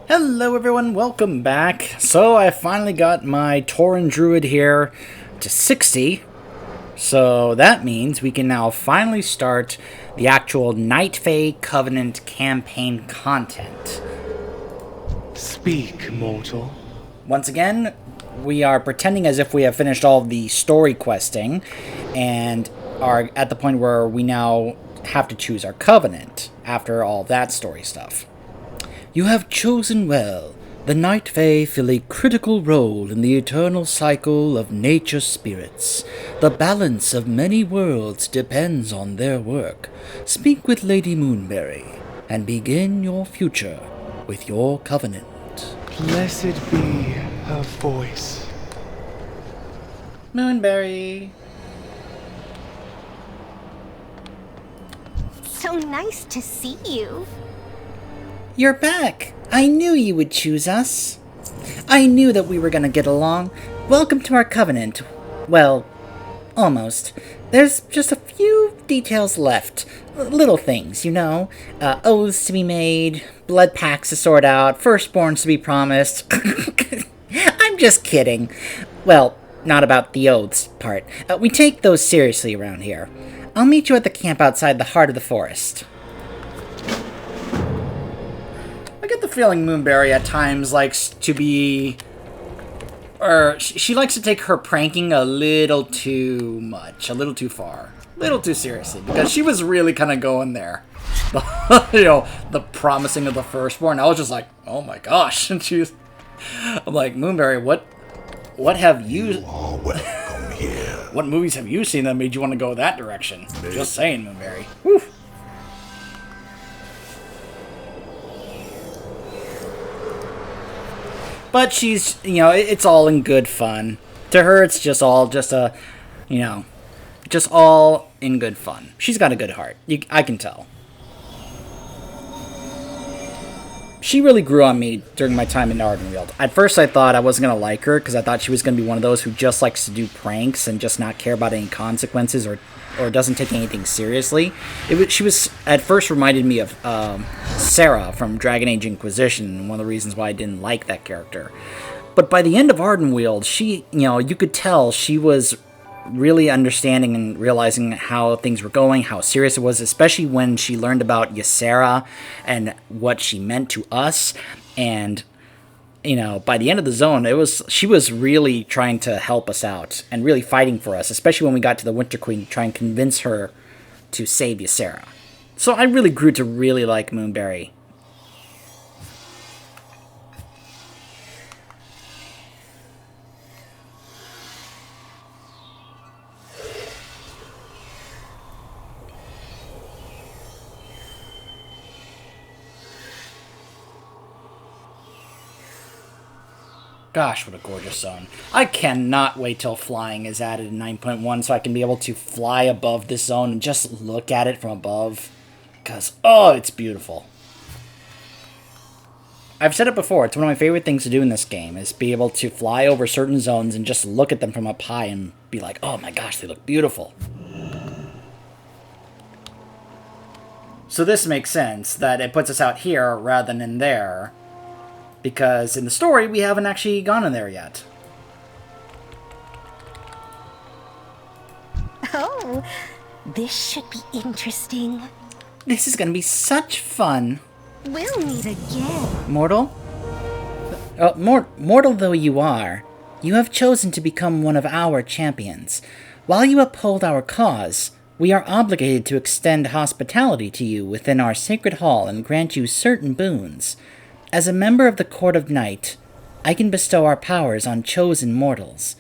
Hello everyone, welcome back. So I finally got my Tauren Druid here to 60. So that means we can now finally start the actual Night Fae Covenant campaign content. Speak, mortal. Once again, we are pretending as if we have finished all the story questing and are at the point where we now have to choose our covenant after all that story stuff. You have chosen well. The Night Fae fill a critical role in the eternal cycle of nature spirits. The balance of many worlds depends on their work. Speak with Lady Moonberry, and begin your future with your covenant. Blessed be her voice. Moonberry. So nice to see you. You're back. I knew you would choose us. I knew that we were gonna get along. Welcome to our covenant. Well, almost. There's just a few details left. Little things, you know. Oaths to be made, blood pacts to sort out, firstborns to be promised. I'm just kidding. Well, not about the oaths part. We take those seriously around here. I'll meet you at the camp outside the heart of the forest. I get the feeling Moonberry at times likes to be... Or she likes to take her pranking a little too much, a little too far, a little too seriously, because she was really kind of going there. The promising of the firstborn. I was just like, oh my gosh. And I'm like, Moonberry, what have you... You are welcome here. What movies have you seen that made you want to go that direction? Just saying, Moonberry. Whew. But she's, it's all in good fun. To her, it's just all just all in good fun. She's got a good heart. I can tell. She really grew on me during my time in Ardenweald. At first, I thought I wasn't going to like her, because I thought she was going to be one of those who just likes to do pranks and just not care about any consequences or doesn't take anything seriously. She was, at first, reminded me of Sarah from Dragon Age Inquisition, one of the reasons why I didn't like that character. But by the end of Ardenweald, she, you could tell she was really understanding and realizing how things were going, how serious it was, especially when she learned about Ysera and what she meant to us. And, by the end of the zone, she was really trying to help us out and really fighting for us, especially when we got to the Winter Queen to try and convince her to save Ysera. So I really grew to really like Moonberry. Gosh, what a gorgeous zone. I cannot wait till flying is added in 9.1 so I can be able to fly above this zone and just look at it from above. Because, oh, it's beautiful. I've said it before, it's one of my favorite things to do in this game, is be able to fly over certain zones and just look at them from up high and be like, oh my gosh, they look beautiful. So this makes sense, that it puts us out here rather than in there. Because in the story, we haven't actually gone in there yet. Oh, this should be interesting. This is going to be such fun. We'll meet again. Mortal? Mortal though you are, you have chosen to become one of our champions. While you uphold our cause, we are obligated to extend hospitality to you within our sacred hall and grant you certain boons. As a member of the Court of Night, I can bestow our powers on chosen mortals.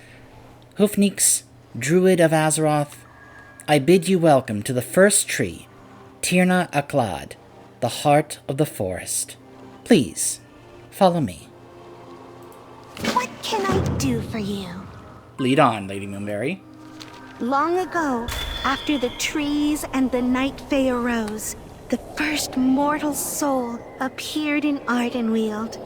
PapaNeeks, Druid of Azeroth, I bid you welcome to the first tree, Tirna Aklad, the heart of the forest. Please, follow me. What can I do for you? Lead on, Lady Moonberry. Long ago, after the trees and the Night Fae arose, the first mortal soul appeared in Ardenweald.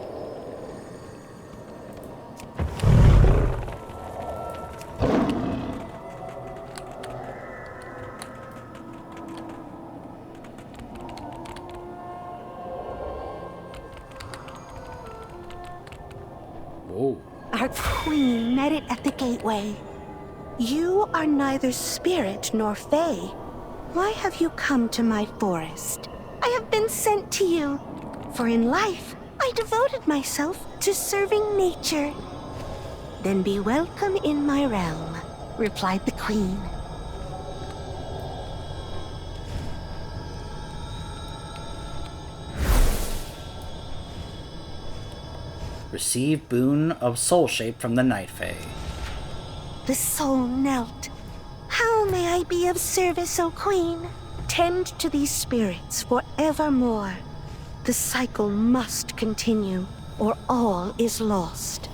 Oh. Our queen met it at the gateway. You are neither spirit nor fae. Why have you come to my forest? I have been sent to you, for in life I devoted myself to serving nature. Then be welcome in my realm, replied the queen. Receive boon of soul shape from the Night Fae. The soul knelt. How may I be of service, O queen? Tend to these spirits forevermore. The cycle must continue, or all is lost.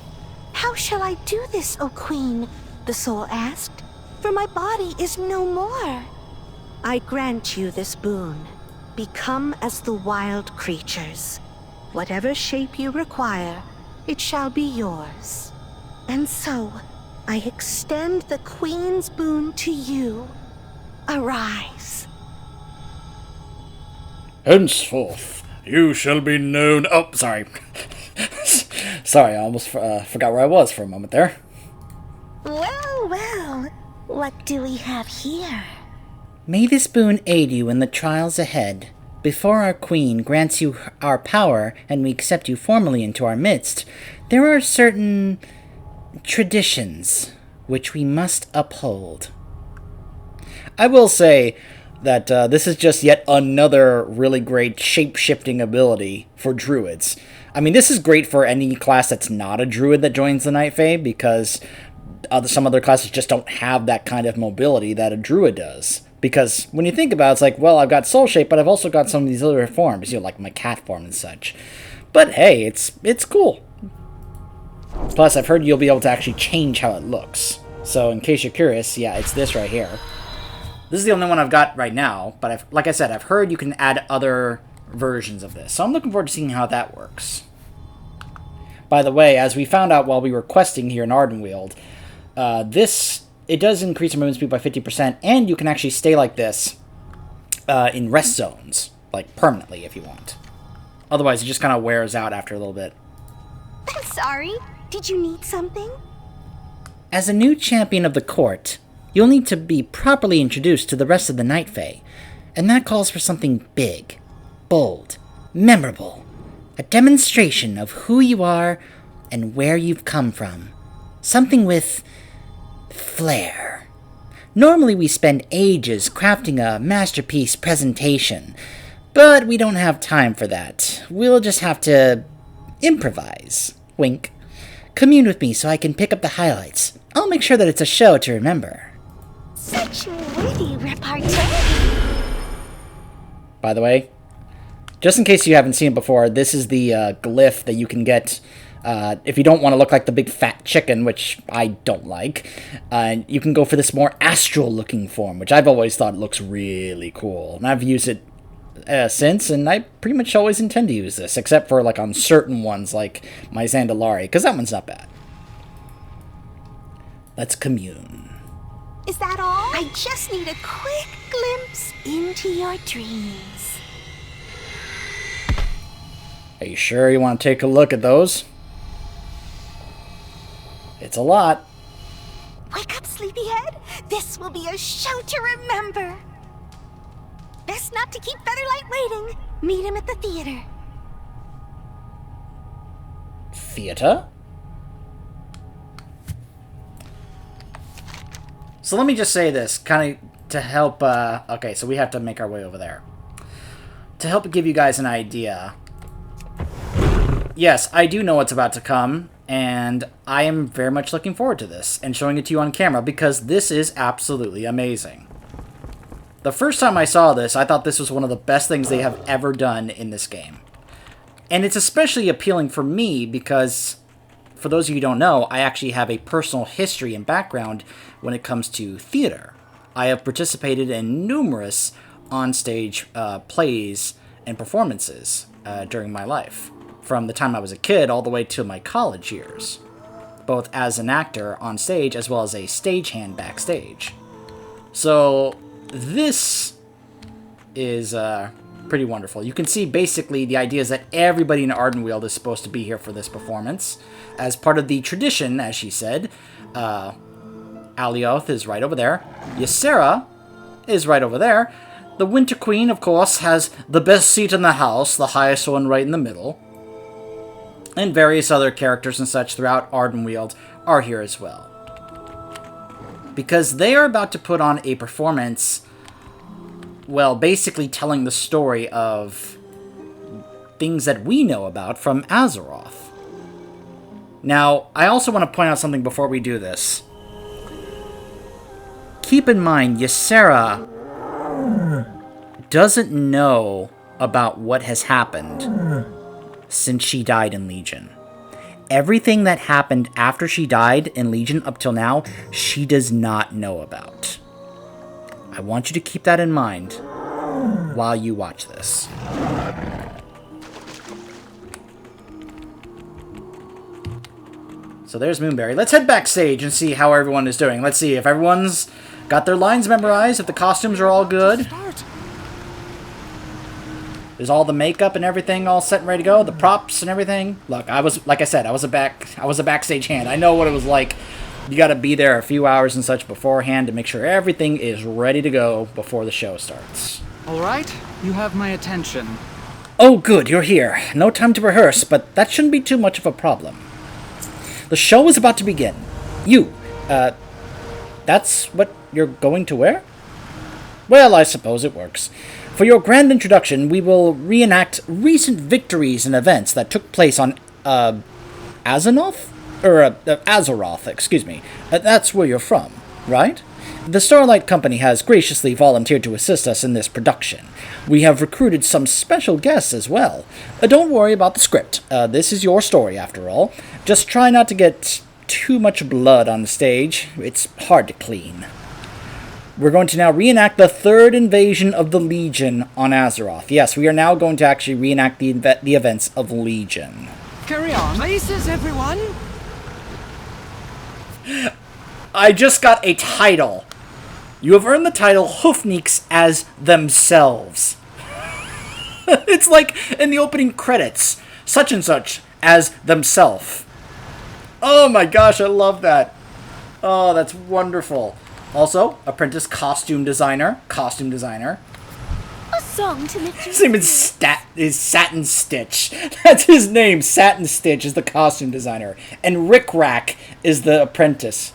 How shall I do this, O queen? The soul asked, for my body is no more. I grant you this boon. Become as the wild creatures. Whatever shape you require, it shall be yours. And so, I extend the queen's boon to you. Arise. Henceforth, you shall be known... Oh, sorry. Sorry, I almost forgot where I was for a moment there. Well, well, what do we have here? May this boon aid you in the trials ahead. Before our queen grants you our power and we accept you formally into our midst, there are certain traditions which we must uphold. I will say that this is just yet another really great shape-shifting ability for druids. I mean, this is great for any class that's not a druid that joins the Night Fae, because some other classes just don't have that kind of mobility that a druid does. Because when you think about it, it's like, well, I've got soul shape, but I've also got some of these other forms, like my cat form and such. But hey, it's cool. Plus, I've heard you'll be able to actually change how it looks. So in case you're curious, yeah, it's this right here. This is the only one I've got right now, but like I said, I've heard you can add other versions of this. So I'm looking forward to seeing how that works. By the way, as we found out while we were questing here in Ardenweald, it does increase your movement speed by 50%, and you can actually stay like this in rest zones, like permanently if you want. Otherwise, it just kind of wears out after a little bit. I'm sorry. Did you need something? As a new champion of the court, you'll need to be properly introduced to the rest of the Night Fae, and that calls for something big, bold, memorable. A demonstration of who you are and where you've come from. Something with flair. Normally we spend ages crafting a masterpiece presentation, but we don't have time for that. We'll just have to improvise. Wink. Commune with me so I can pick up the highlights. I'll make sure that it's a show to remember. Such witty repartee. By the way, just in case you haven't seen it before, this is the glyph that you can get if you don't want to look like the big fat chicken, which I don't like. You can go for this more astral-looking form, which I've always thought looks really cool. And I've used it since, and I pretty much always intend to use this, except for like on certain ones, like my Zandalari, because that one's not bad. Let's commune. Is that all? I just need a quick glimpse into your dreams. Are you sure you want to take a look at those? It's a lot. Wake up, sleepyhead. This will be a show to remember. Best not to keep Featherlight waiting. Meet him at the theater. Theater? So let me just say this, kind of to help, okay, so we have to make our way over there. To help give you guys an idea, yes, I do know what's about to come, and I am very much looking forward to this, and showing it to you on camera, because this is absolutely amazing. The first time I saw this, I thought this was one of the best things they have ever done in this game. And it's especially appealing for me, because for those of you who don't know, I actually have a personal history and background when it comes to theater. I have participated in numerous onstage plays and performances during my life, from the time I was a kid all the way to my college years, both as an actor on stage as well as a stagehand backstage. So this is pretty wonderful. You can see basically the idea is that everybody in Ardenweald is supposed to be here for this performance. As part of the tradition, as she said, Alioth is right over there. Ysera is right over there. The Winter Queen, of course, has the best seat in the house, the highest one right in the middle. And various other characters and such throughout Ardenweald are here as well. Because they are about to put on a performance, well, basically telling the story of things that we know about from Azeroth. Now, I also want to point out something before we do this. Keep in mind, Ysera doesn't know about what has happened since she died in Legion. Everything that happened after she died in Legion up till now, she does not know about. I want you to keep that in mind while you watch this. So there's Moonberry. Let's head backstage and see how everyone is doing. Let's see if everyone's got their lines memorized, if the costumes are all good. Is all the makeup and everything all set and ready to go? The props and everything? Look, I was a backstage hand. I know what it was like. You got to be there a few hours and such beforehand to make sure everything is ready to go before the show starts. All right, you have my attention. Oh, good, you're here. No time to rehearse, but that shouldn't be too much of a problem. The show is about to begin. That's what you're going to wear? Well, I suppose it works. For your grand introduction, we will reenact recent victories and events that took place on, Azeroth? Azeroth, excuse me. That's where you're from, right? The Starlight Company has graciously volunteered to assist us in this production. We have recruited some special guests as well. Don't worry about the script. This is your story, after all. Just try not to get too much blood on the stage. It's hard to clean. We're going to now reenact the third invasion of the Legion on Azeroth. Yes, we are now going to actually reenact the events of Legion. Carry on. Places, everyone! I just got a title. You have earned the title Hoofneeks as themselves. It's like in the opening credits, such and such as themself. Oh my gosh, I love that. Oh, that's wonderful. Also, apprentice costume designer. A song to lift His name is Satin Stitch. That's his name. Satin Stitch is the costume designer. And Rick Rack is the apprentice.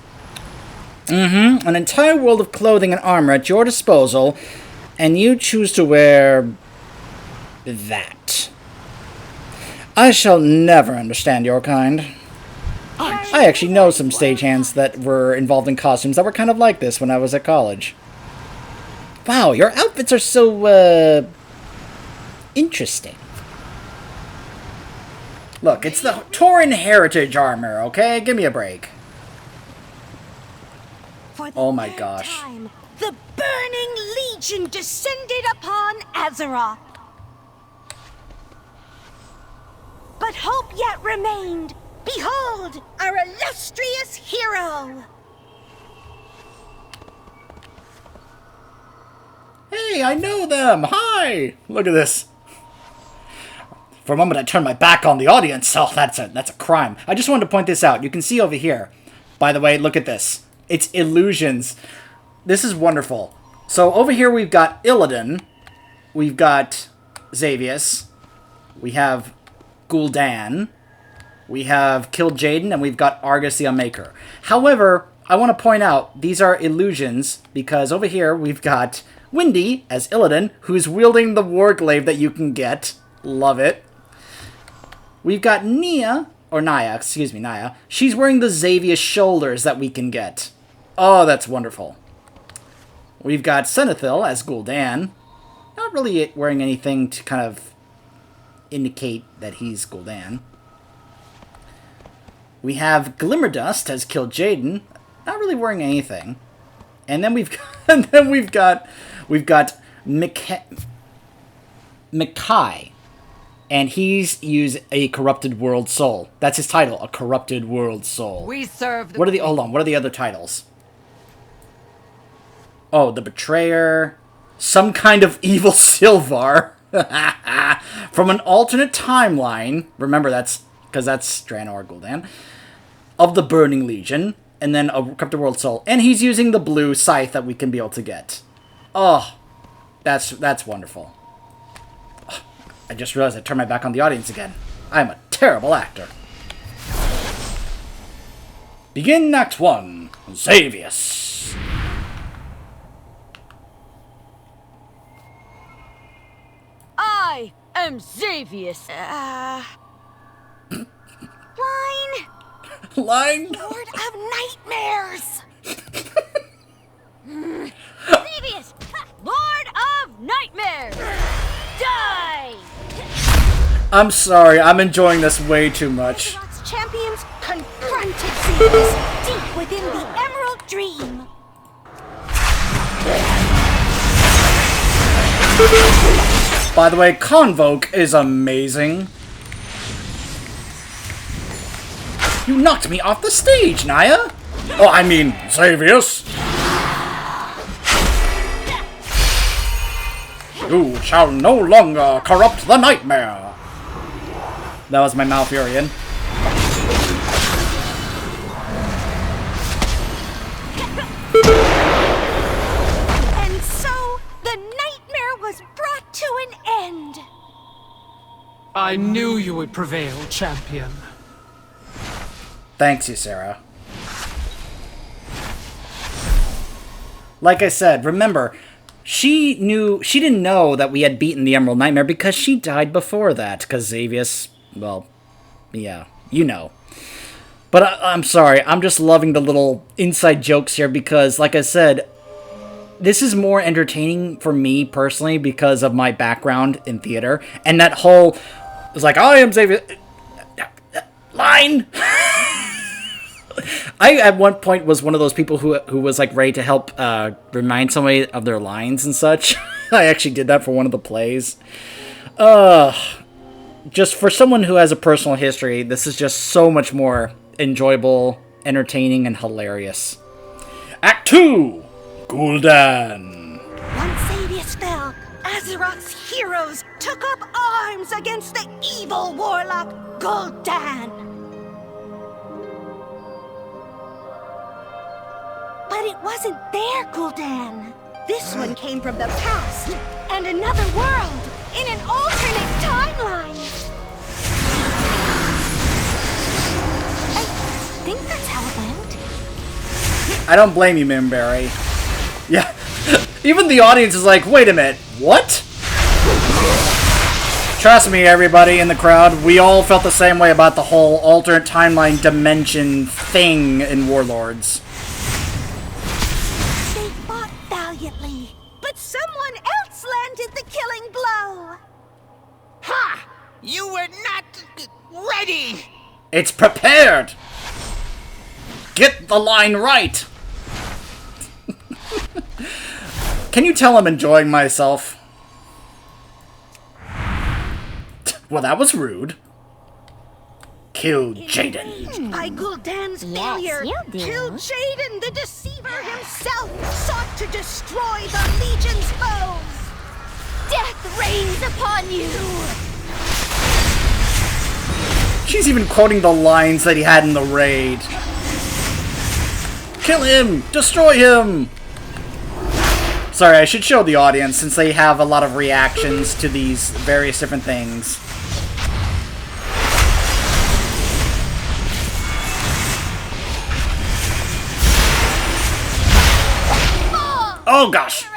An entire world of clothing and armor at your disposal, and you choose to wear that. I shall never understand your kind. I actually know some stagehands that were involved in costumes that were kind of like this when I was at college. Wow, your outfits are so, interesting. Look, it's the Tauren Heritage armor, okay? Give me a break. Oh my gosh. Time, the Burning Legion descended upon Azeroth. But hope yet remained. Behold, our illustrious hero! Hey, I know them! Hi! Look at this. For a moment I turned my back on the audience. Oh, that's a crime. I just wanted to point this out. You can see over here. By the way, look at this. It's illusions. This is wonderful. So over here we've got Illidan. We've got Xavius. We have Gul'dan. We have Kil'jaeden, and we've got Argus the Unmaker. However, I want to point out, these are illusions, because over here we've got Windy as Illidan, who's wielding the Warglaive that you can get. Love it. We've got Naya. She's wearing the Xavius shoulders that we can get. Oh, that's wonderful. We've got Senethil as Gul'dan. Not really wearing anything to kind of indicate that he's Gul'dan. We have Glimmerdust as Kil'jaeden, not really wearing anything. And then we've got Mikai, and he's used a corrupted world soul. That's his title, a corrupted world soul. We serve the... Hold on, what are the other titles? Oh, the Betrayer, some kind of evil Sylvar. From an alternate timeline, remember that's because that's Draenor Gul'dan, of the Burning Legion, and then a Corrupted World Soul. And he's using the blue scythe that we can be able to get. Oh, that's wonderful. I just realized I turned my back on the audience again. I'm a terrible actor. Begin Act 1. Xavius. I am Xavius. Line, Line. Lord of Nightmares. Xavius, Lord of Nightmares. Die! I'm sorry, I'm enjoying this way too much. Azeroth's champions confronted Xavius deep within the Emerald Dream. By the way, Convoke is amazing. You knocked me off the stage, Naya! Oh, I mean, Xavius! You shall no longer corrupt the nightmare! That was my Malfurion. And so, the nightmare was brought to an end. I knew you would prevail, champion. Thanks, you, Sarah. Like I said, remember, she didn't know that we had beaten the Emerald Nightmare because she died before that, because Xavius, well, yeah, you know. But I'm sorry, I'm just loving the little inside jokes here because, like I said, this is more entertaining for me personally because of my background in theater, and that whole, it's like, I am Xavius, line! I, at one point, was one of those people who was, like, ready to help remind somebody of their lines and such. I actually did that for one of the plays. Just for someone who has a personal history, this is just so much more enjoyable, entertaining, and hilarious. Act 2! Gul'dan. Once Xavius fell, Azeroth's heroes took up arms against the evil warlock Gul'dan. But it wasn't their Gul'dan. This one came from the past and another world in an alternate timeline. I think that's how it went. I don't blame you, Mimberry. Yeah. Even the audience is like, wait a minute, what? Trust me, everybody in the crowd, we all felt the same way about the whole alternate timeline dimension thing in Warlords. They fought valiantly, but someone else landed the killing blow. Ha! You were not ready! It's prepared! Get the line right! Can you tell I'm enjoying myself? Well, that was rude. Kill Jaden. Enraged by Gul'dan's failure, Kill Jaden, the deceiver himself, sought to destroy the Legion's foes. Death reigns upon you! She's even quoting the lines that he had in the raid. Kill him! Destroy him! Sorry, I should show the audience since they have a lot of reactions to these various different things. Oh gosh!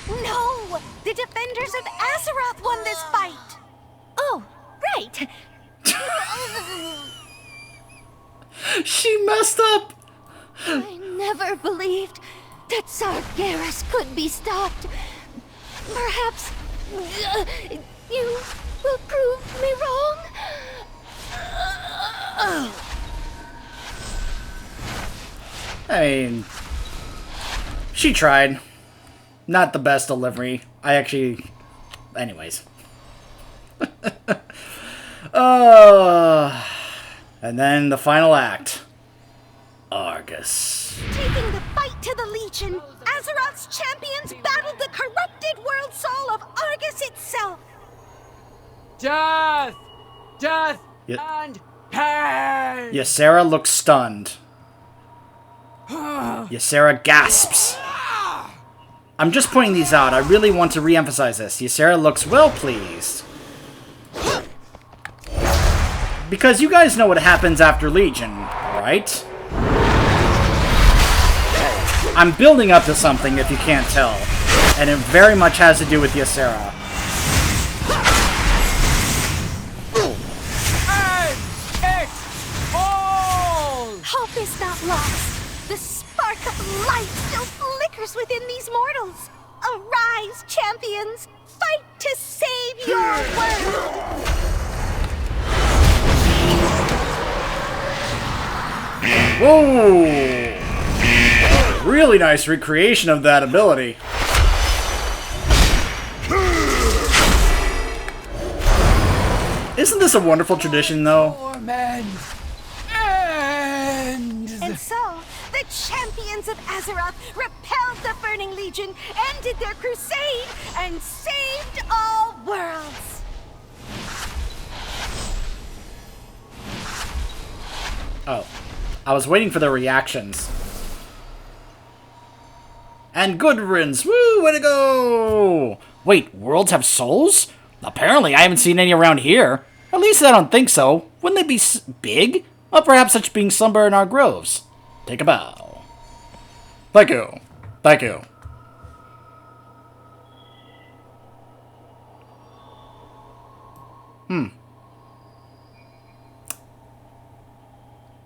No! The defenders of Azeroth won this fight! Oh, right! She messed up! I never believed that Sargeras could be stopped. Perhaps you will prove me wrong? I mean, she tried. Not the best delivery. I actually... Anyways. And then the final act. Argus. Taking the fight to the Legion, Azeroth's champions battled the corrupted sealed soul of Argus itself. Death! Death Yeah. and pain! Ysera looks stunned. Ysera gasps. I'm just pointing these out. I really want to re-emphasize this. Ysera looks well pleased. Because you guys know what happens after Legion, right? I'm building up to something if you can't tell. And it very much has to do with Ysera. Hope is not lost. The spark of light still flickers within these mortals. Arise, champions! Fight to save your world! Whoa! Really nice recreation of that ability. Isn't this a wonderful tradition, though? And so, the champions of Azeroth repelled the Burning Legion, ended their crusade, and saved all worlds. Oh. I was waiting for the reactions. And good riddance! Woo! Way to go! Wait, worlds have souls? Apparently, I haven't seen any around here. At least I don't think so. Wouldn't they be big? Or perhaps such being slumber in our groves. Take a bow. Thank you. Thank you.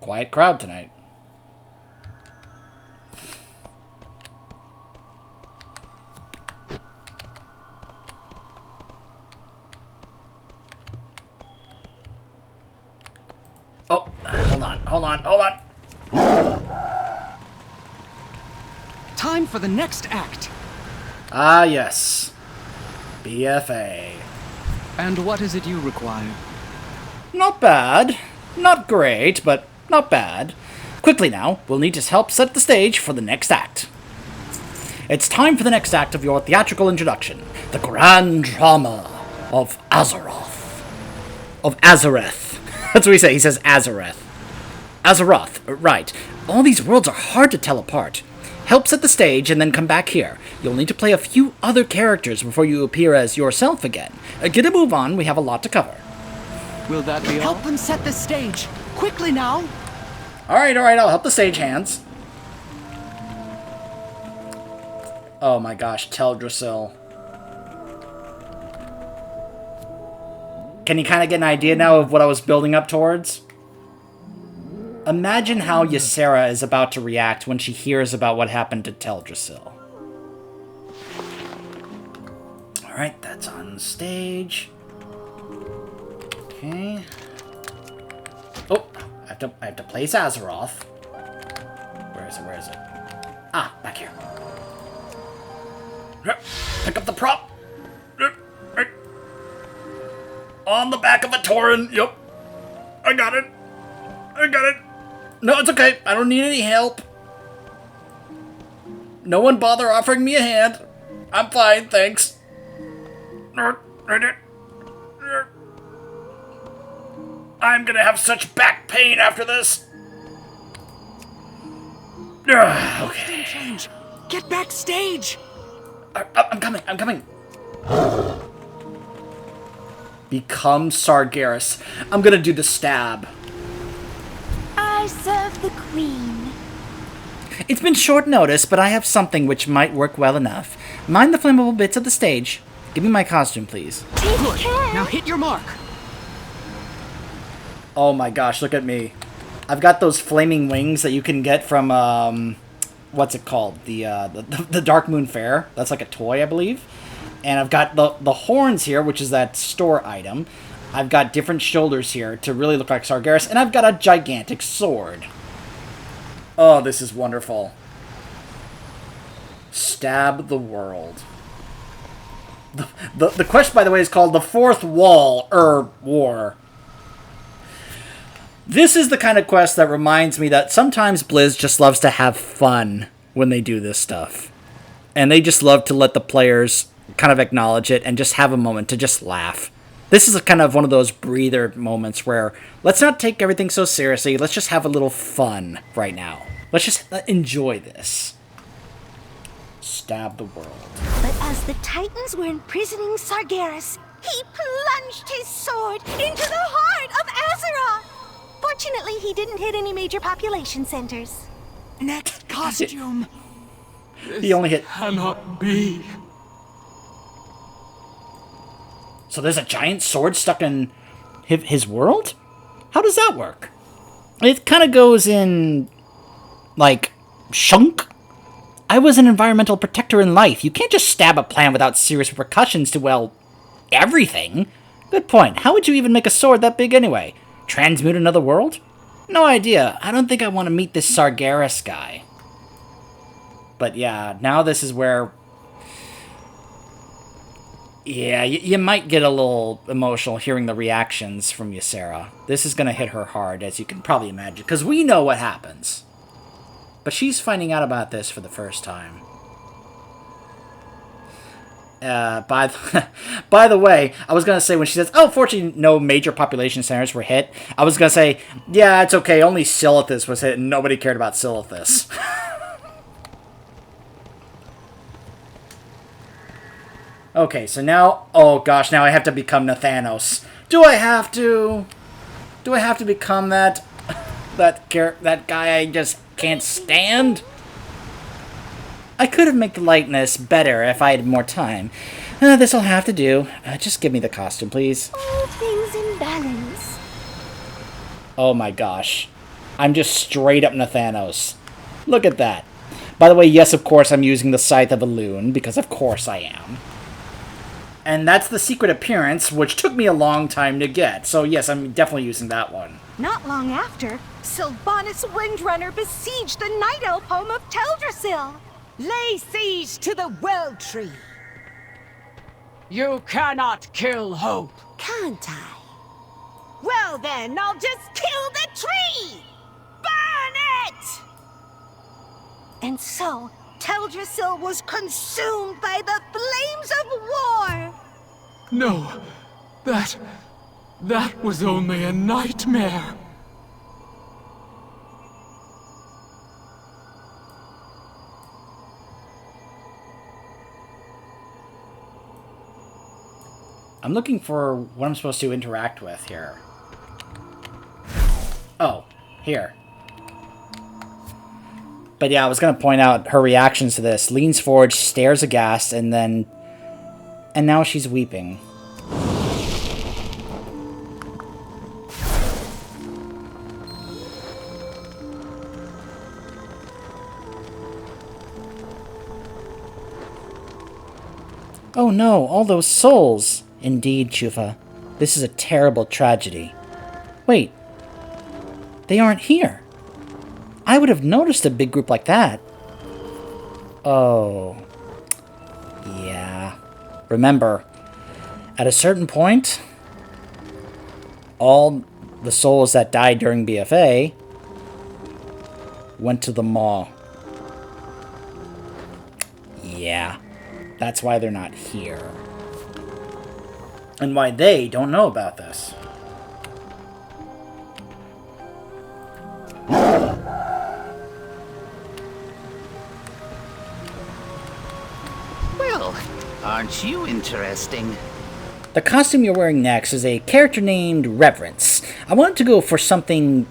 Quiet crowd tonight. Oh, hold on. Time for the next act. Ah, yes. BFA. And what is it you require? Not bad. Not great, but not bad. Quickly now, we'll need his help set the stage for the next act. It's time for the next act of your theatrical introduction. The grand drama of Azeroth. Of Azareth. That's what he says. He says Azareth. Azeroth, right. All these worlds are hard to tell apart. Help set the stage and then come back here. You'll need to play a few other characters before you appear as yourself again. Get a move on, we have a lot to cover. Will that be all? Help them set the stage. Quickly now. Alright, I'll help the stagehands. Oh my gosh, Teldrassil. Can you kind of get an idea now of what I was building up towards? Imagine how Ysera is about to react when she hears about what happened to Teldrassil. Alright, that's on stage. Okay. Oh, I have to place Azeroth. Where is it? Ah, back here. Pick up the prop. On the back of a Tauren. Yep. I got it. No, it's okay. I don't need any help. No one bother offering me a hand. I'm fine, thanks. I'm gonna have such back pain after this. Okay. Change. Get backstage. I'm coming. Become Sargeras. I'm gonna do the stab. I serve the Queen. It's been short notice, but I have something which might work well enough. Mind the flammable bits of the stage. Give me my costume, please. Take care. Now hit your mark. Oh my gosh, look at me. I've got those flaming wings that you can get from, what's it called? The Dark Moon Fair. That's like a toy, I believe. And I've got the horns here, which is that store item. I've got different shoulders here to really look like Sargeras. And I've got a gigantic sword. Oh, this is wonderful. Stab the world. The quest, by the way, is called The Fourth Wall, War. This is the kind of quest that reminds me that sometimes Blizz just loves to have fun when they do this stuff. And they just love to let the players kind of acknowledge it and just have a moment to just laugh. This is kind of one of those breather moments where let's not take everything so seriously. Let's just have a little fun right now. Let's just enjoy this. Stab the world. But as the Titans were imprisoning Sargeras, he plunged his sword into the heart of Azeroth. Fortunately, he didn't hit any major population centers. Next costume. He only hit... Cannot be. So there's a giant sword stuck in his world? How does that work? It kind of goes in, like, shunk. I was an environmental protector in life. You can't just stab a plant without serious repercussions to, well, everything. Good point. How would you even make a sword that big anyway? Transmute another world? No idea. I don't think I want to meet this Sargeras guy. But yeah, now this is where... Yeah, you might get a little emotional hearing the reactions from Ysera. This is going to hit her hard, as you can probably imagine, because we know what happens. But she's finding out about this for the first time. By the way, I was going to say when she says, oh, fortunately no major population centers were hit, I was going to say, yeah, it's okay, only Silithus was hit and nobody cared about Silithus. Okay, so now, oh gosh, now I have to become Nathanos. Do I have to? Do I have to become that guy I just can't stand? I could have made the lightness better if I had more time. This'll have to do. Just give me the costume, please. All things in balance. Oh my gosh. I'm just straight up Nathanos. Look at that. By the way, yes, of course, I'm using the Scythe of Elune, because of course I am. And that's the secret appearance, which took me a long time to get. So yes, I'm definitely using that one. Not long after, Sylvanas Windrunner besieged the Night Elf home of Teldrassil. Lay siege to the Well Tree. You cannot kill hope. Can't I? Well then, I'll just kill the tree! Burn it! And so, Teldrassil was consumed by the flames of war! No, that was only a nightmare. I'm looking for what I'm supposed to interact with here. Oh, here. But yeah, I was going to point out her reactions to this. Leans forward, stares aghast, and then... And now she's weeping. Oh no, all those souls! Indeed, Chufa. This is a terrible tragedy. Wait. They aren't here. I would have noticed a big group like that. Oh. Yeah. Remember, at a certain point, all the souls that died during BFA went to the Maw. Yeah. That's why they're not here. And why they don't know about this. Well, aren't you interesting? The costume you're wearing next is a character named Reverence. I wanted to go for something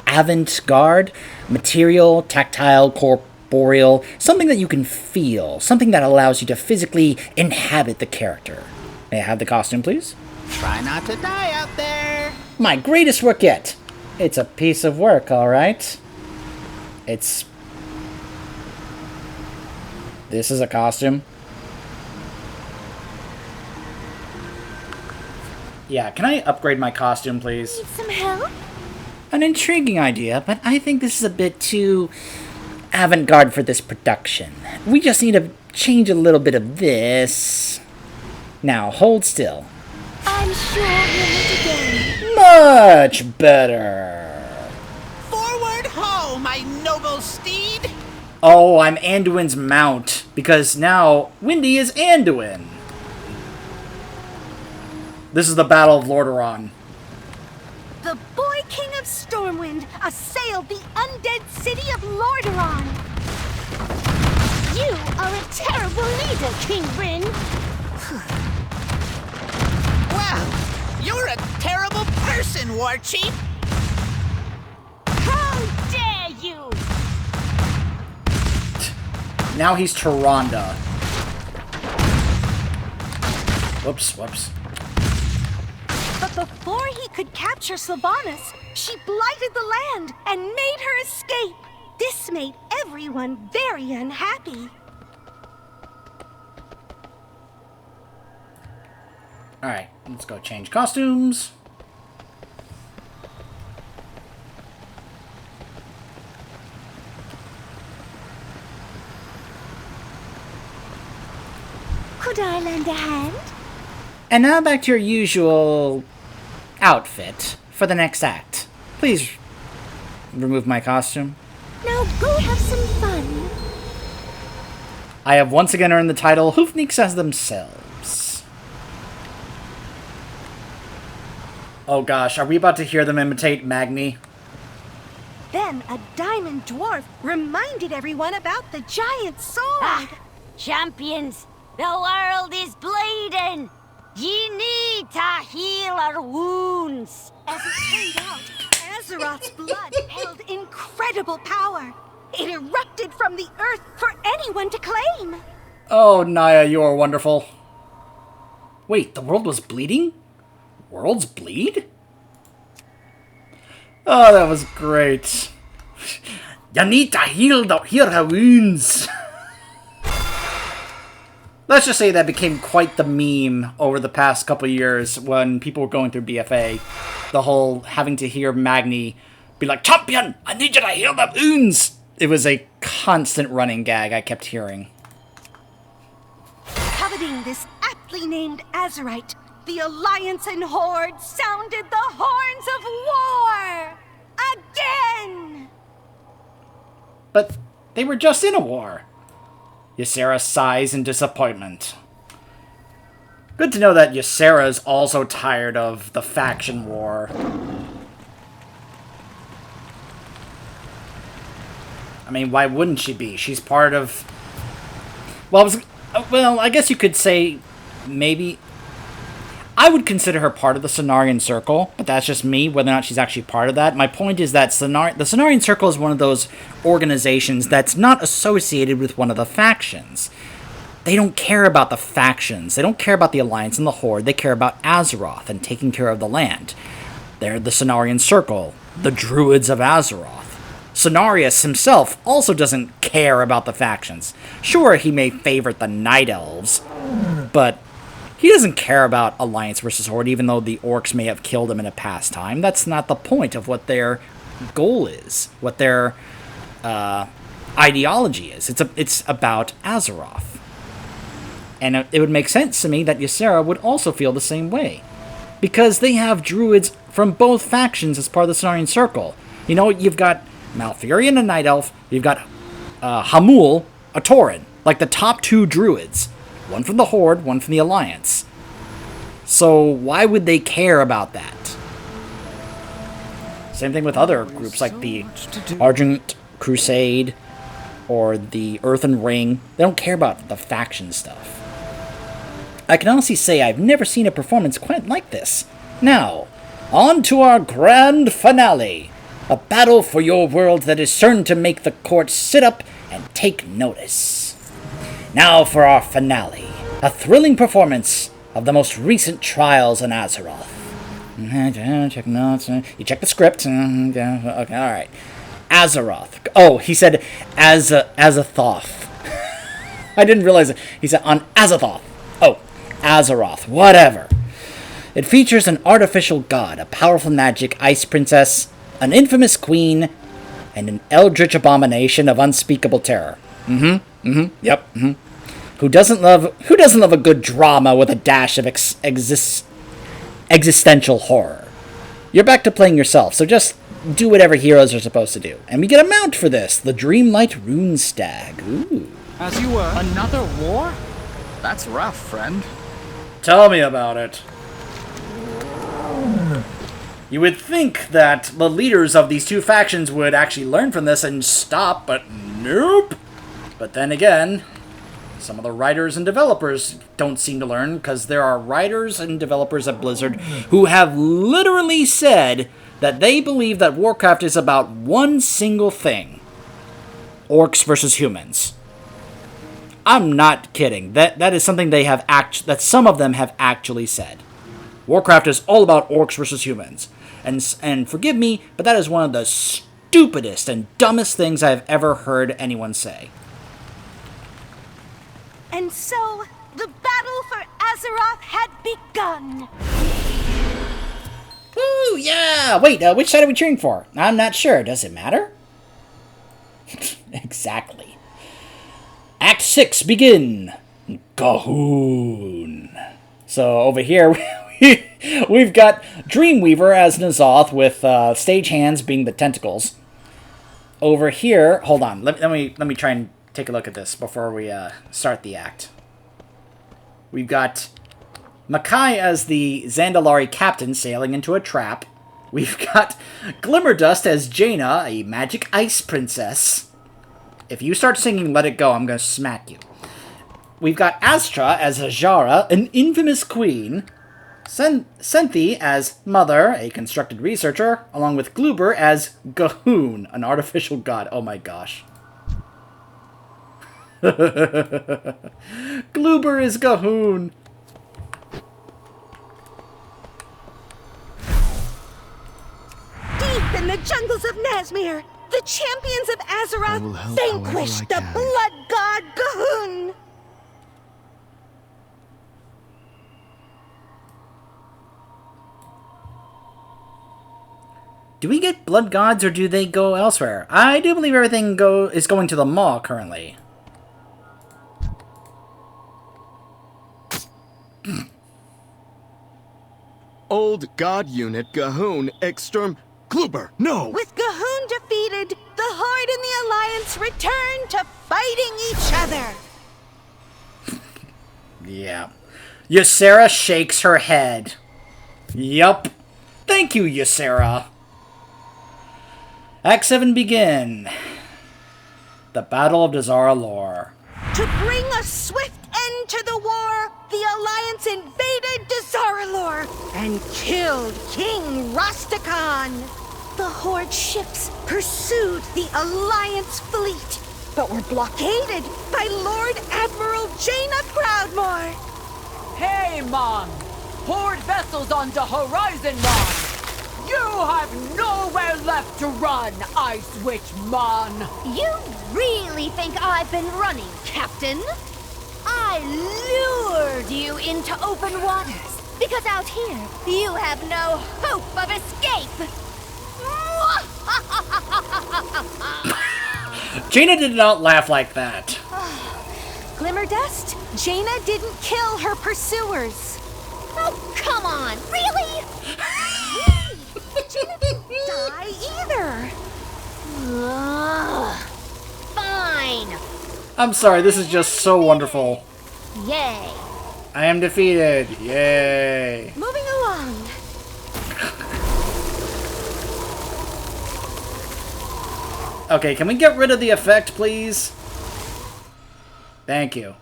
avant-garde, material, tactile, corporeal, something that you can feel, something that allows you to physically inhabit the character. May I have the costume, please? Try not to die out there. My greatest work yet. It's a piece of work, all right. It's... This is a costume. Yeah, can I upgrade my costume, please? Need some help? An intriguing idea, but I think this is a bit too avant-garde for this production. We just need to change a little bit of this. Now, hold still. I'm sure we'll meet again. Much better. Forward ho, my noble steed. Oh, I'm Anduin's mount, because now Windy is Anduin. This is the Battle of Lordaeron. The boy king of Stormwind assailed the undead city of Lordaeron. You are a terrible leader, King Bryn. Wow, you're a terrible person, War Chief. How dare you! Now he's Tyrande. Whoops. But before he could capture Sylvanas, she blighted the land and made her escape. This made everyone very unhappy. Alright, let's go change costumes. Could I lend a hand? And now back to your usual outfit for the next act. Please remove my costume. Now go have some fun. I have once again earned the title Hoofneeks as themselves. Oh gosh, are we about to hear them imitate Magni? Then a diamond dwarf reminded everyone about the giant sword. Ah, champions, the world is bleeding. Ye need to heal our wounds. As it turned out, Azeroth's blood held incredible power. It erupted from the earth for anyone to claim. Oh, Naya, you are wonderful. Wait, the world was bleeding? Worlds bleed? Oh, that was great. You need to heal her wounds. Let's just say that became quite the meme over the past couple years when people were going through BFA. The whole having to hear Magni be like, "Champion, I need you to heal the wounds." It was a constant running gag I kept hearing. Coveting this aptly named Azerite, the Alliance and Horde sounded the horns of war! Again! But they were just in a war. Ysera sighs in disappointment. Good to know that Ysera is also tired of the faction war. I mean, why wouldn't she be? She's part of... Well, I guess you could say maybe... I would consider her part of the Cenarian Circle, but that's just me, whether or not she's actually part of that. My point is that the Cenarian Circle is one of those organizations that's not associated with one of the factions. They don't care about the factions. They don't care about the Alliance and the Horde. They care about Azeroth and taking care of the land. They're the Cenarian Circle, the Druids of Azeroth. Cenarius himself also doesn't care about the factions. Sure, he may favorite the Night Elves, but he doesn't care about Alliance versus Horde, even though the Orcs may have killed him in a past time. That's not the point of what their goal is, what their ideology is. It's about Azeroth. And it would make sense to me that Ysera would also feel the same way. Because they have druids from both factions as part of the Cenarian Circle. You know, you've got Malfurion, a Night Elf. You've got Hamul, a Tauren. Like the top two druids. One from the Horde, one from the Alliance. So why would they care about that? Same thing with other groups like the Argent Crusade or the Earthen Ring. They don't care about the faction stuff. I can honestly say I've never seen a performance quite like this. Now, on to our grand finale. A battle for your world that is certain to make the court sit up and take notice. Now for our finale. A thrilling performance of the most recent trials in Azeroth. Check notes. You check the script. Okay, alright. Azeroth. Oh, he said Azathoth. I didn't realize it. He said on Azathoth. Oh, Azeroth. Whatever. It features an artificial god, a powerful magic ice princess, an infamous queen, and an eldritch abomination of unspeakable terror. Yep. Who doesn't love a good drama with a dash of existential horror? You're back to playing yourself, so just do whatever heroes are supposed to do. And we get a mount for this, the Dreamlight Rune Stag. Ooh. As you were. Another war? That's rough, friend. Tell me about it. You would think that the leaders of these two factions would actually learn from this and stop, but nope. But then again, some of the writers and developers don't seem to learn, because there are writers and developers at Blizzard who have literally said that they believe that Warcraft is about one single thing. Orcs versus humans. I'm not kidding. That is something they have that some of them have actually said. Warcraft is all about orcs versus humans. And forgive me, but that is one of the stupidest and dumbest things I've ever heard anyone say. And so, the battle for Azeroth had begun. Woo, yeah! Wait, which side are we cheering for? I'm not sure. Does it matter? Exactly. Act 6, begin! Gul'dan. So, over here, we've got Dreamweaver as N'Zoth, with stagehands being the tentacles. Over here, hold on, let me try and take a look at this before we start the act. We've got Makai as the Zandalari captain sailing into a trap. We've got Glimmerdust as Jaina, a magic ice princess. If you start singing Let It Go, I'm going to smack you. We've got Astra as Ajara, an infamous queen. Senthi as Mother, a constructed researcher, along with Gloober as Gul'dan, an artificial god. Oh my gosh. Gloober is Gul'dan. Deep in the jungles of Nazmir, the champions of Azeroth vanquished the blood god Gul'dan. Do we get blood gods, or do they go elsewhere? I do believe everything is going to the Maw currently. Old god unit Gul'dan exterm Gloober. No. With Gul'dan defeated, the Horde and the Alliance return to fighting each other. Yeah. Ysera shakes her head. Yup. Thank you, Ysera. Act 7 begin. The Battle of Dazar'alor. To bring a swift end to the war, the Alliance invaded Dazar'alor and killed King Rastakhan. The Horde ships pursued the Alliance fleet, but were blockaded by Lord Admiral Jaina Proudmoore. Hey, Mon! Horde vessels on the horizon, Mon! You have nowhere left to run, Ice Witch Mon! You really think I've been running, Captain? I lured you into open waters, because out here, you have no hope of escape! Jaina did not laugh like that. Glimmerdust, Jaina didn't kill her pursuers. Oh, come on! Really? Jaina didn't die either. Ugh. Fine. I'm sorry, this is just so wonderful. Yay. I am defeated. Yay. Moving along. Okay, can we get rid of the effect, please? Thank you.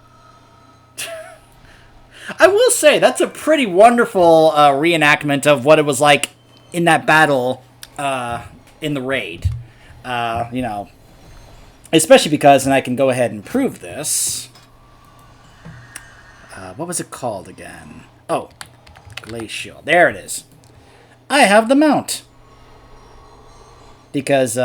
I will say, that's a pretty wonderful reenactment of what it was like in that battle in the raid. You know, especially because, and I can go ahead and prove this. What was it called again? Oh, Glacial. There it is. I have the mount. Because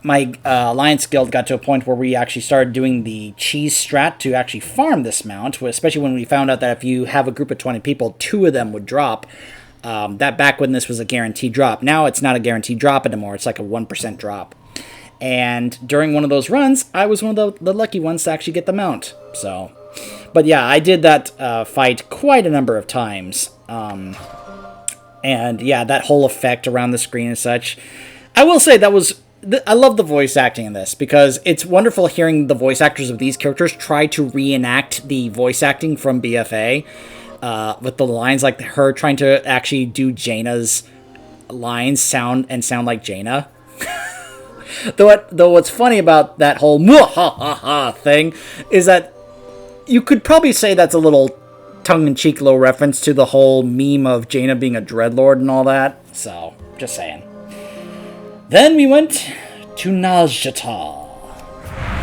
my Alliance Guild got to a point where we actually started doing the cheese strat to actually farm this mount, especially when we found out that if you have a group of 20 people, 2 of them would drop. That back when this was a guaranteed drop. Now it's not a guaranteed drop anymore. It's like a 1% drop. And during one of those runs, I was one of the lucky ones to actually get the mount. So, but yeah, I did that fight quite a number of times. And yeah, that whole effect around the screen and such. I will say that was... I love the voice acting in this, because it's wonderful hearing the voice actors of these characters try to reenact the voice acting from BFA. with the lines, like her trying to actually do Jaina's lines sound like Jaina. Though what's funny about that whole "ha thing is that you could probably say that's a little tongue-in-cheek little reference to the whole meme of Jaina being a dreadlord and all that. So, just saying. Then we went to Nazjatar.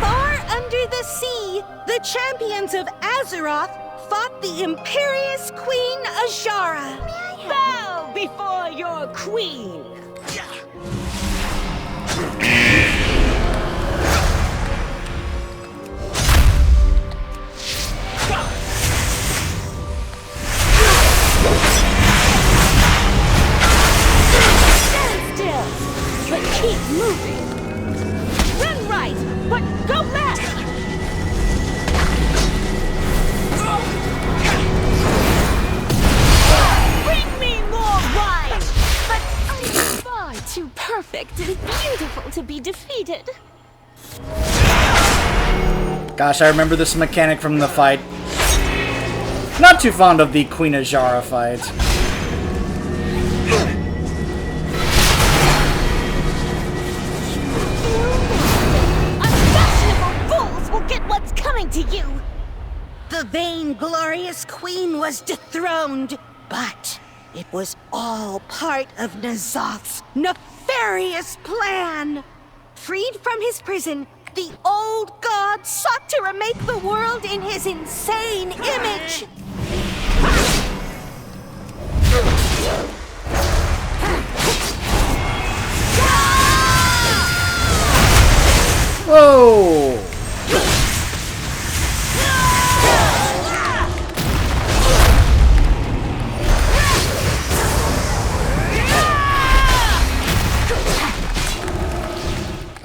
Far under the sea, the champions of Azeroth fought the imperious Queen Azshara. Bow before your queen. Stand still, but keep moving. Run right, but go left. Bring me more wine. But I'm far too perfect and beautiful to be defeated. Gosh, I remember this mechanic from the fight. Not too fond of the Queen Azshara fight. Unfashionable fools will get what's coming to you. The vainglorious queen was dethroned, but it was all part of N'Zoth's nefarious plan. Freed from his prison, the old god sought to remake the world in his insane image. Whoa!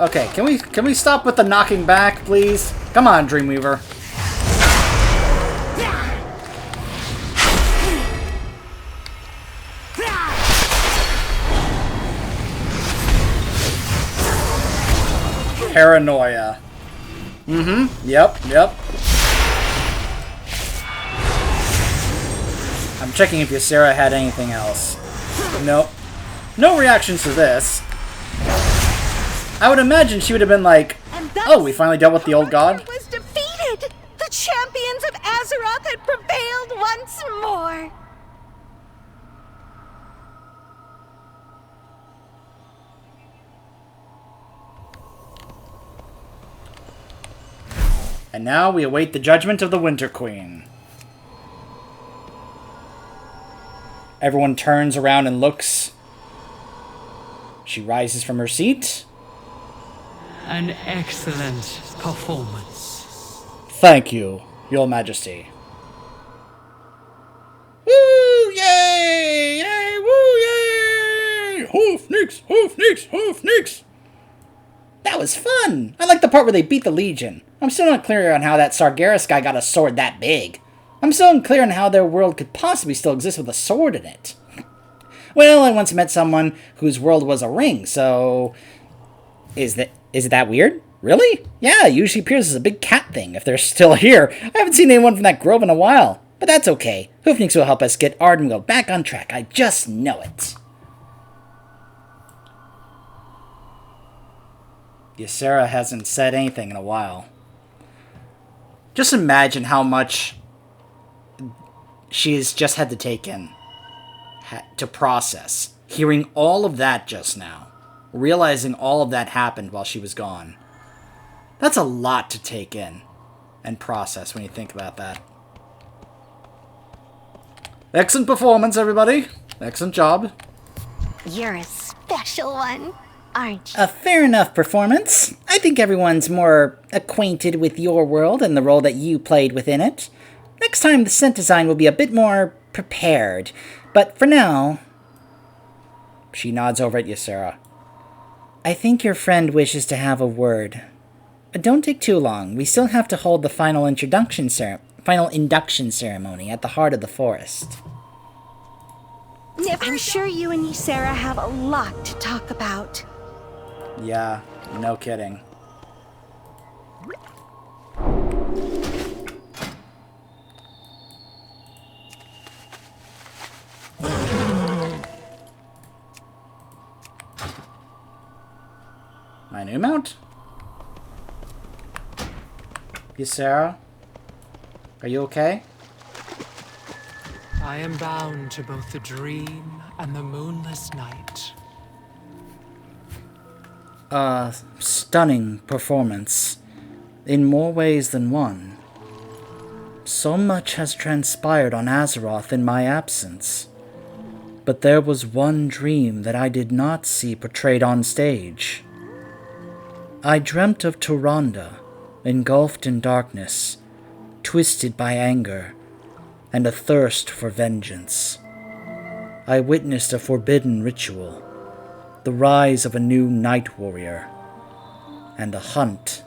Okay, can we stop with the knocking back, please? Come on, Dreamweaver. Paranoia. Yep. I'm checking if Ysera had anything else. Nope. No reactions to this. I would imagine she would have been like, oh, we finally dealt with the old god? Was defeated. The champions of Azeroth had prevailed once more. And now we await the judgment of the Winter Queen. Everyone turns around and looks. She rises from her seat. An excellent performance. Thank you, Your Majesty. Woo! Yay! Yay! Woo! Yay! Hoofneeks! Hoofneeks! Hoofneeks! That was fun! I like the part where they beat the Legion. I'm still not clear on how that Sargeras guy got a sword that big. I'm still unclear on how their world could possibly still exist with a sword in it. Well, I once met someone whose world was a ring, so... Is it that weird? Really? Yeah, it usually appears as a big cat thing if they're still here. I haven't seen anyone from that grove in a while. But that's okay. Hoofneeks will help us get Ardenweald back on track. I just know it. Ysera hasn't said anything in a while. Just imagine how much she's just had to take in. To process. Hearing all of that just now. Realizing all of that happened while she was gone. That's a lot to take in and process when you think about that. Excellent performance, everybody. Excellent job. You're a special one, aren't you? A fair enough performance. I think everyone's more acquainted with your world and the role that you played within it. Next time, the set design will be a bit more prepared. But for now... She nods over at Ysera. I think your friend wishes to have a word. Don't take too long. We still have to hold the final induction ceremony at the heart of the forest. I'm sure you and Ysera have a lot to talk about. Yeah, no kidding. My new mount? Ysera? Are you okay? I am bound to both the dream and the moonless night. Stunning performance. In more ways than one. So much has transpired on Azeroth in my absence. But there was one dream that I did not see portrayed on stage. I dreamt of Tyrande, engulfed in darkness, twisted by anger, and a thirst for vengeance. I witnessed a forbidden ritual, the rise of a new Night Warrior, and a hunt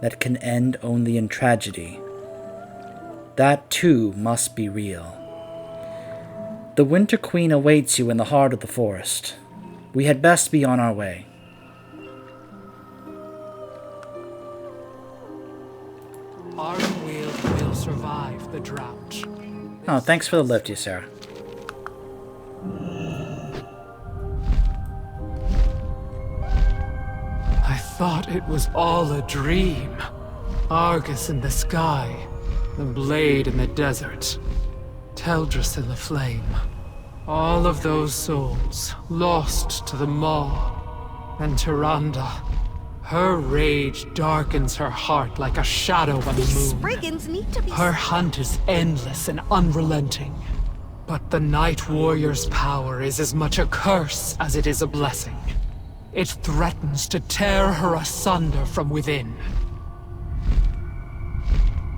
that can end only in tragedy. That too must be real. The Winter Queen awaits you in the heart of the forest. We had best be on our way. Ardenweald will survive the drought. Oh, thanks for the lift, Ysera. I thought it was all a dream. Argus in the sky, the blade in the desert, Teldrassil aflame. All of those souls lost to the Maw. And Tyrande, her rage darkens her heart like a shadow on the These moon. brigands need to be... Her hunt is endless and unrelenting. But the Night Warrior's power is as much a curse as it is a blessing. It threatens to tear her asunder from within.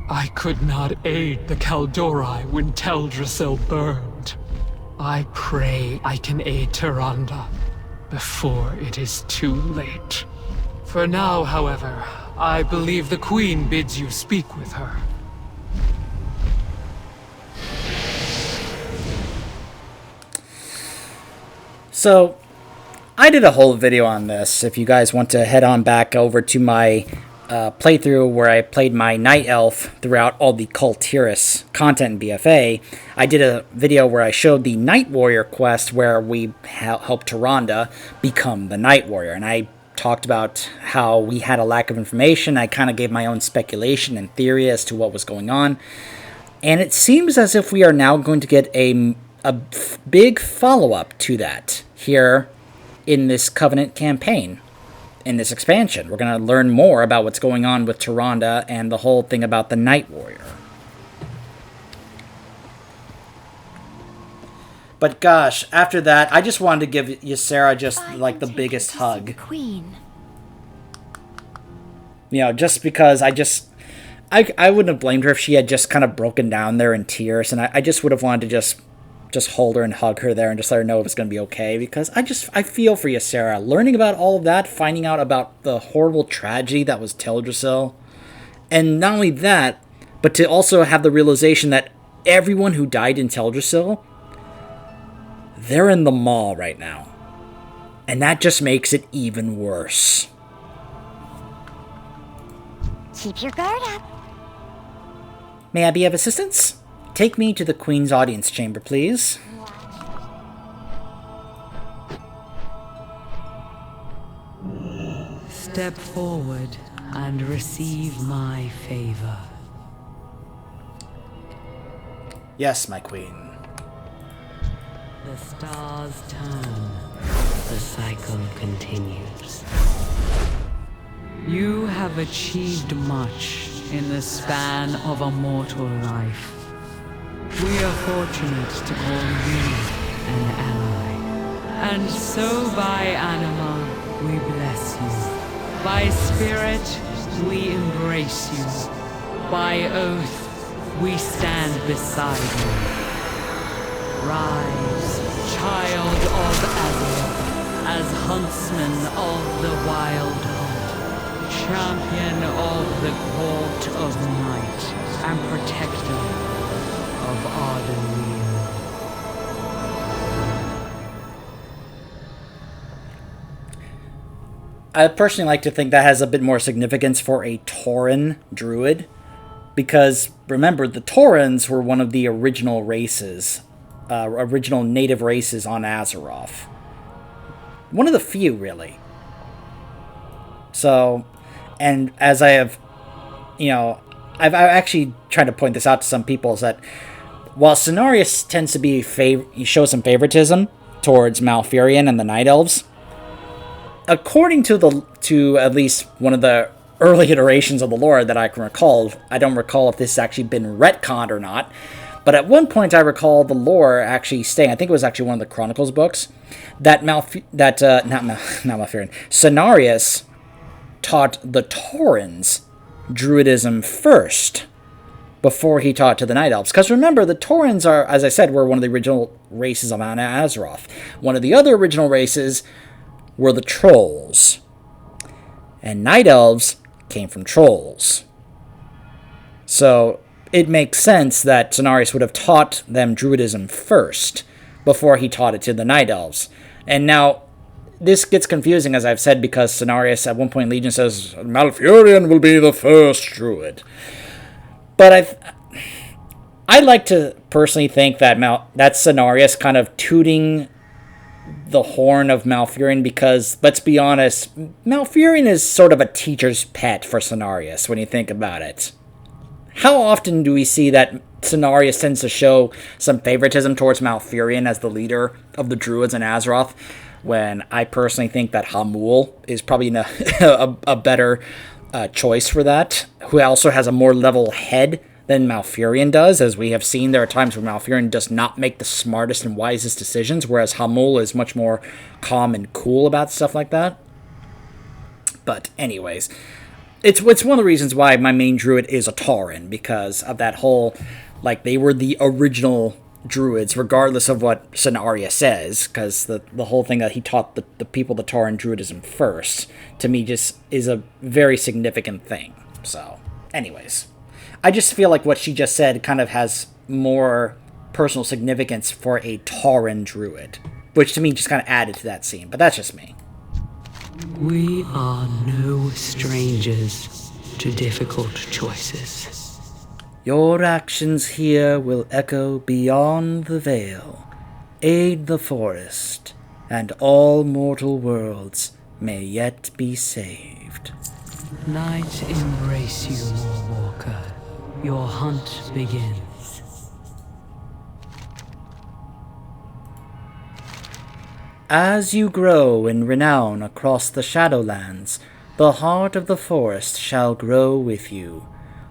I could not aid the Kaldori when Teldrassil burned. I pray I can aid Tyrande before it is too late. For now, however, I believe the Queen bids you speak with her. So, I did a whole video on this. If you guys want to head on back over to my playthrough where I played my Night Elf throughout all the Kultiris content in BFA, I did a video where I showed the Night Warrior quest where we helped Tyrande become the Night Warrior. And I talked about how we had a lack of information. I kind of gave my own speculation and theory as to what was going on. And it seems as if we are now going to get a big follow-up to that here in this Covenant campaign, in this expansion. We're going to learn more about what's going on with Tyrande and the whole thing about the Night Warrior. But gosh, after that, I just wanted to give Ysera just like the biggest hug. Queen. You know, just because I wouldn't have blamed her if she had just kind of broken down there in tears, and I just would have wanted to just hold her and hug her there and just let her know it was going to be okay, because I feel for Ysera. Learning about all of that, finding out about the horrible tragedy that was Teldrassil, and not only that, but to also have the realization that everyone who died in Teldrassil, they're in the Maw right now. And that just makes it even worse. Keep your guard up. May I be of assistance? Take me to the Queen's audience chamber, please. Step forward and receive my favor. Yes, my queen. The stars turn. The cycle continues. You have achieved much in the span of a mortal life. We are fortunate to call you an ally. And so by anima, we bless you. By spirit, we embrace you. By oath, we stand beside you. Rise, child of Azeroth, as huntsman of the wild hunt, champion of the court of night, and protector of Ardenweald. I personally like to think that has a bit more significance for a Tauren Druid, because remember, the Taurens were one of the original races, original native races on Azeroth. One of the few, really. So, and as I have, I've actually tried to point this out to some people, is that while Cenarius tends to be show some favoritism towards Malfurion and the Night Elves, according to at least one of the early iterations of the lore that I can recall, I don't recall if this has actually been retconned or not, but at one point I recall the lore actually saying, I think it was actually one of the Chronicles books, that Cenarius taught the Taurens Druidism first, before he taught to the Night Elves. Because remember, the Taurens are, as I said, were one of the original races of Mount Azeroth. One of the other original races were the Trolls. And Night Elves came from Trolls. So it makes sense that Cenarius would have taught them Druidism first, before he taught it to the Night Elves. And now, this gets confusing, as I've said, because Cenarius, at one point, Legion says, Malfurion will be the first Druid. But I like to personally think that that's Cenarius kind of tooting the horn of Malfurion, because, let's be honest, Malfurion is sort of a teacher's pet for Cenarius, when you think about it. How often do we see that Cenarius tends to show some favoritism towards Malfurion as the leader of the Druids in Azeroth, when I personally think that Hamul is probably a better choice for that, who also has a more level head than Malfurion does. As we have seen, there are times where Malfurion does not make the smartest and wisest decisions, whereas Hamul is much more calm and cool about stuff like that. But anyways, it's one of the reasons why my main druid is a Tauren, because of that whole, like, they were the original Druids, regardless of what Cenarius says, because the whole thing that he taught the people the Tauren Druidism first, to me, just is a very significant thing. So, anyways, I just feel like what she just said kind of has more personal significance for a Tauren Druid, which to me just kind of added to that scene, but that's just me. We are no strangers to difficult choices. Your actions here will echo beyond the veil, aid the forest, and all mortal worlds may yet be saved. Night embrace you, Warwalker. Your hunt begins. As you grow in renown across the Shadowlands, the heart of the forest shall grow with you.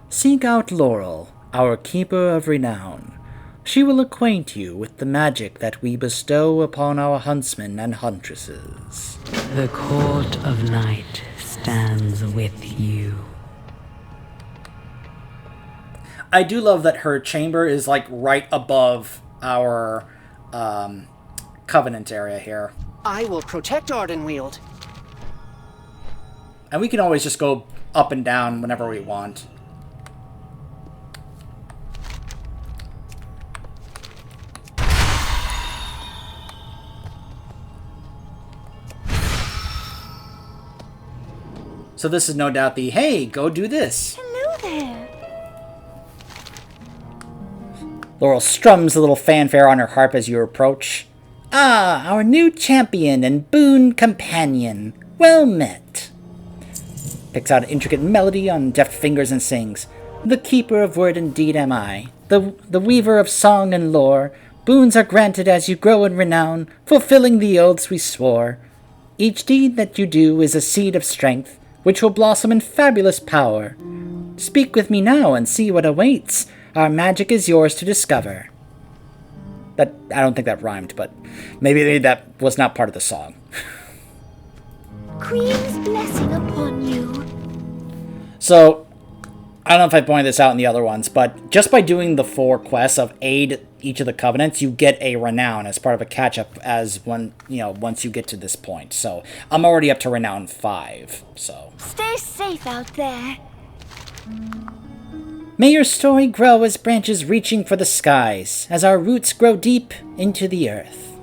Seek out Laurel, our keeper of renown. She will acquaint you with the magic that we bestow upon our huntsmen and huntresses. The Court of Night stands with you. I do love that her chamber is, like, right above our Covenant area here. I will protect Ardenweald. And we can always just go up and down whenever we want. So this is no doubt the, hey, go do this. Hello there. Laurel strums a little fanfare on her harp as you approach. Ah, our new champion and boon companion. Well met. Picks out an intricate melody on deft fingers and sings. The keeper of word indeed am I, the weaver of song and lore. Boons are granted as you grow in renown, fulfilling the oaths we swore. Each deed that you do is a seed of strength, which will blossom in fabulous power. Speak with me now and see what awaits. Our magic is yours to discover. That, I don't think that rhymed, but maybe that was not part of the song. Queen's blessing upon you. So, I don't know if I pointed this out in the other ones, but just by doing the 4 quests of aid each of the covenants, you get a renown as part of a catch-up as once you get to this point. So, I'm already up to renown 5, so. Stay safe out there. May your story grow as branches reaching for the skies, as our roots grow deep into the earth.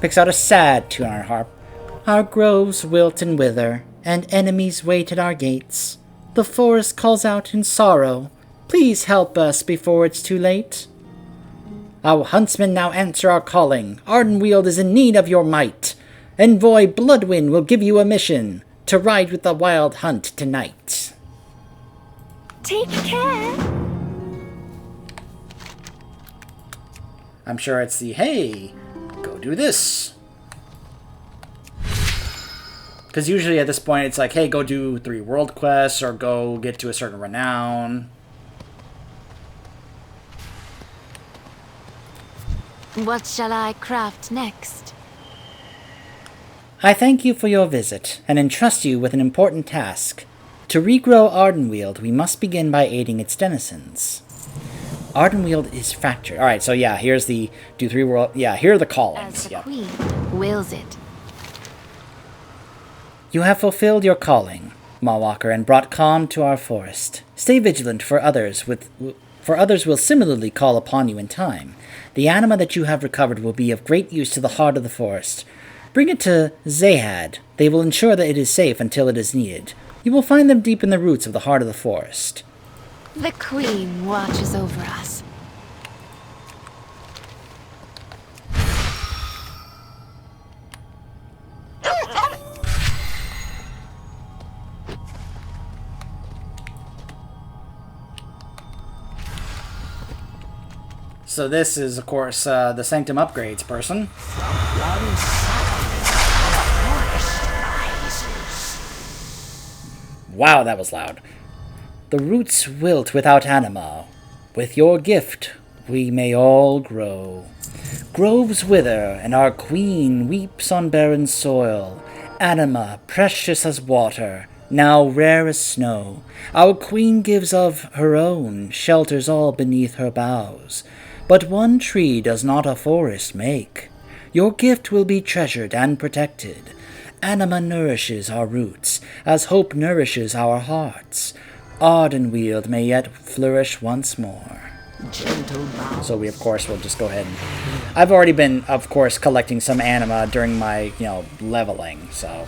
Picks out a sad tune on her harp. Our groves wilt and wither, and enemies wait at our gates. The forest calls out in sorrow. Please help us before it's too late. Our huntsmen now answer our calling. Ardenweald is in need of your might. Envoy Bloodwind will give you a mission to ride with the Wild Hunt tonight. Take care. I'm sure it's the, hey, go do this. Because usually at this point it's like, hey, go do 3 world quests or go get to a certain renown. What shall I craft next? I thank you for your visit and entrust you with an important task. To regrow Ardenweald, we must begin by aiding its denizens. Ardenweald is fractured. Alright, so yeah, here's the do 3 world. Yeah, here are the callings. As the queen wills it. You have fulfilled your calling, Mawwalker, and brought calm to our forest. Stay vigilant, for others will similarly call upon you in time. The anima that you have recovered will be of great use to the heart of the forest. Bring it to Zahad. They will ensure that it is safe until it is needed. You will find them deep in the roots of the heart of the forest. The queen watches over us. So this is, of course, the Sanctum Upgrades person. Wow, that was loud. The roots wilt without anima. With your gift, we may all grow. Groves wither, and our queen weeps on barren soil. Anima, precious as water, now rare as snow. Our queen gives of her own, shelters all beneath her boughs. But one tree does not a forest make. Your gift will be treasured and protected. Anima nourishes our roots, as hope nourishes our hearts. Ardenweald may yet flourish once more. So we, of course, will just go ahead and... I've already been, of course, collecting some anima during my, leveling, so...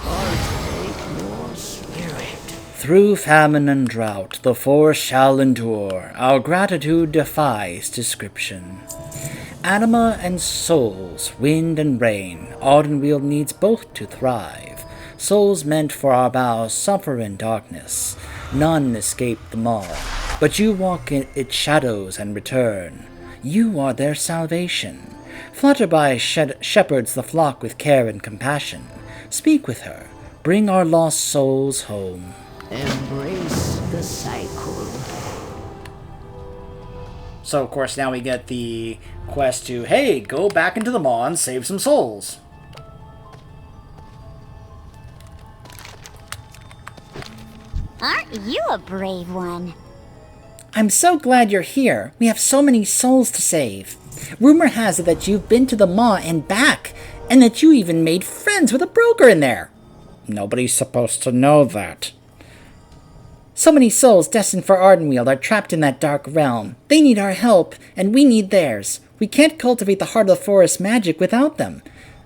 Through famine and drought, the forest shall endure. Our gratitude defies description. Anima and souls, wind and rain, Ardenweald needs both to thrive. Souls meant for our boughs suffer in darkness. None escape the maw, but you walk in its shadows and return. You are their salvation. Flutterby shepherds the flock with care and compassion. Speak with her. Bring our lost souls home. Embrace the cycle. So, of course, now we get the quest to, hey, go back into the maw and save some souls. Aren't you a brave one? I'm so glad you're here. We have so many souls to save. Rumor has it that you've been to the maw and back, and that you even made friends with a broker in there. Nobody's supposed to know that. So many souls destined for Ardenweald are trapped in that dark realm. They need our help, and we need theirs. We can't cultivate the heart of the forest magic without them.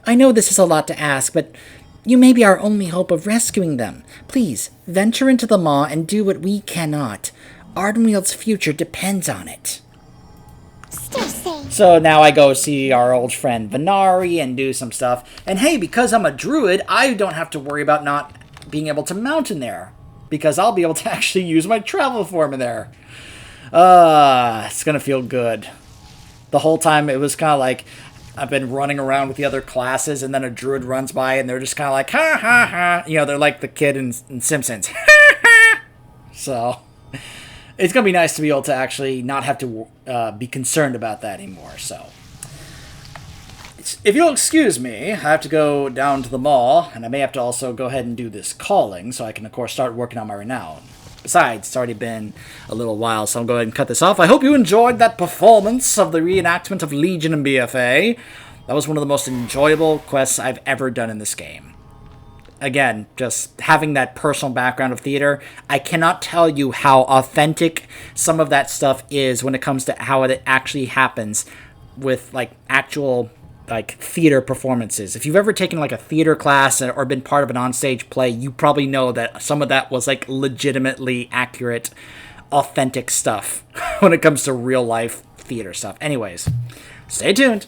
I know this is a lot to ask, but you may be our only hope of rescuing them. Please, venture into the maw and do what we cannot. Ardenweald's future depends on it. Stay safe. So now I go see our old friend Venari and do some stuff. And hey, because I'm a druid, I don't have to worry about not being able to mount in there. Because I'll be able to actually use my travel form in there. It's gonna feel good. The whole time it was kind of like I've been running around with the other classes, and then a druid runs by, and they're just kind of like, ha ha ha. They're like the kid in Simpsons. So it's gonna be nice to be able to actually not have to be concerned about that anymore. So if you'll excuse me, I have to go down to the mall, and I may have to also go ahead and do this calling, so I can, of course, start working on my renown. Besides, it's already been a little while, so I'll go ahead and cut this off. I hope you enjoyed that performance of the reenactment of Legion and BFA. That was one of the most enjoyable quests I've ever done in this game. Again, just having that personal background of theater, I cannot tell you how authentic some of that stuff is when it comes to how it actually happens with, actual theater performances. If you've ever taken a theater class or been part of an onstage play, you probably know that some of that was legitimately accurate, authentic stuff when it comes to real life theater stuff. Anyways, stay tuned.